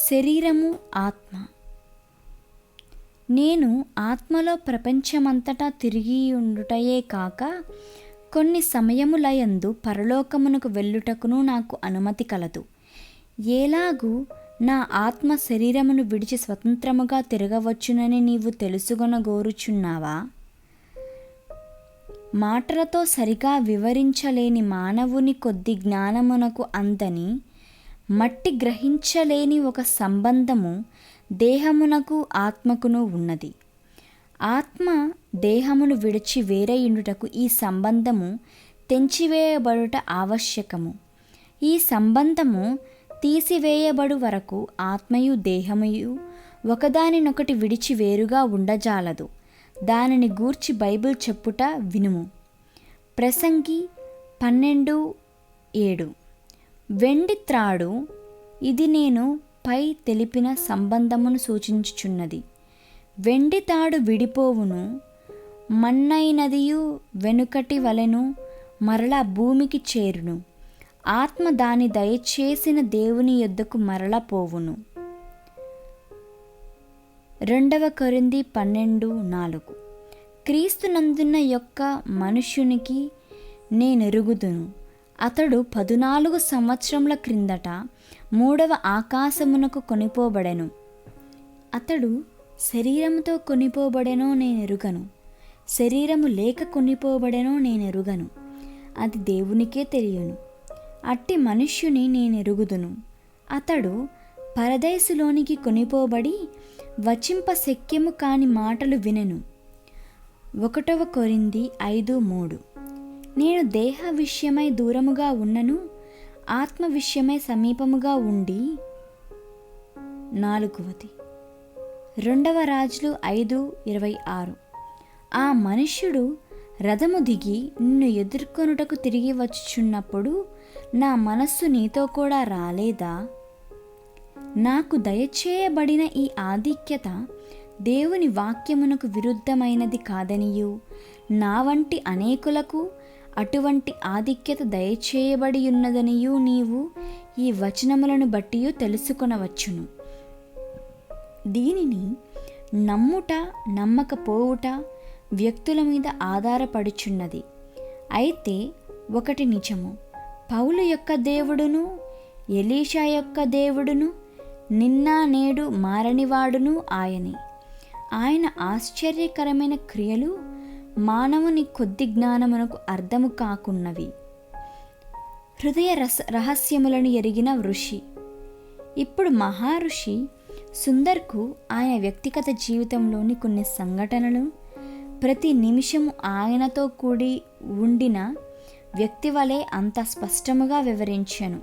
శరీరము ఆత్మ. నేను ఆత్మలో ప్రపంచమంతటా తిరిగి ఉండుటయే కాక కొన్ని సమయములయందు పరలోకమునకు వెళ్ళుటకును నాకు అనుమతి కలదు. ఎలాగూ నా ఆత్మ శరీరమును విడిచి స్వతంత్రముగా తిరగవచ్చునని నీవు తెలుసుకొనగోరుచున్నావా? మాటలతో సరిగా వివరించలేని మానవుని కొద్ది జ్ఞానమునకు అందని మట్టి గ్రహించలేని ఒక సంబంధము దేహమునకు ఆత్మకును ఉన్నది. ఆత్మ దేహమును విడిచి వేరయుండుటకు ఈ సంబంధము తెంచివేయబడుట ఆవశ్యకము. ఈ సంబంధము తీసివేయబడు వరకు ఆత్మయు దేహముయు ఒకదానినొకటి విడిచి వేరుగా ఉండజాలదు. దానిని గూర్చి బైబిల్ చెప్పుట వినుము. ప్రసంగి 12:7. వెండి త్రాడు ఇది నేను పై తెలిపిన సంబంధమును సూచించుచున్నది. వెండి తాడు విడిపోవును, మన్నైనదియు వెనుకటి వలెను మరలా భూమికి చేరును. ఆత్మ దాని దయచేసిన దేవుని యొద్దకు మరల పోవును. 2 కొరింథీ 12:4. క్రీస్తునందున్న యొక్క మనుష్యునికి నేనెరుగుదును. అతడు 14 సంవత్సరముల క్రిందట 3వ ఆకాశమునకు కొనిపోబడెను. అతడు శరీరముతో కొనిపోబడెనో నేనెరుగను, శరీరము లేక కొనిపోబడెనో నేనెరుగను, అది దేవునికే తెలియను. అట్టి మనుష్యుని నేనెరుగుదును. అతడు పరదైసులోనికి కొనిపోబడి వచింప శక్యము కాని మాటలు వినెను. 1 కొరింథీ 5:3. నేను దేహ విషయమై దూరముగా ఉన్నను, ఆత్మ విషయమై సమీపముగా ఉండి. 4. 2 రాజులు 5:26. ఆ మనుష్యుడు రథము దిగి నిన్ను ఎదుర్కొనుటకు తిరిగి వచ్చుచున్నప్పుడు నా మనస్సు నీతో కూడా రాలేదా? నాకు దయచేయబడిన ఈ ఆధిక్యత దేవుని వాక్యమునకు విరుద్ధమైనది కాదనియు, నా వంటి అనేకులకు అటువంటి ఆధిక్యత దయచేయబడి ఉన్నదనియు నీవు ఈ వచనములను బట్టి తెలుసుకొనవచ్చును. దీనిని నమ్ముట నమ్మకపోవుట వ్యక్తుల మీద ఆధారపడుచున్నది. అయితే ఒకటి నిజము, పౌలు యొక్క దేవుడును ఎలీషా యొక్క దేవుడును నిన్న నేడు మారనివాడును ఆయనే. ఆయన ఆశ్చర్యకరమైన క్రియలు మానవుని కొద్ది జ్ఞానమునకు అర్థము కాకున్నవి. హృదయ రహస్యములను ఎరిగిన ఋషి. ఇప్పుడు మహారుషి సుందర్కు ఆయన వ్యక్తిగత జీవితంలోని కొన్ని సంఘటనలు ప్రతి నిమిషము ఆయనతో కూడి ఉండిన వ్యక్తి వలె అంత స్పష్టముగా వివరించెను.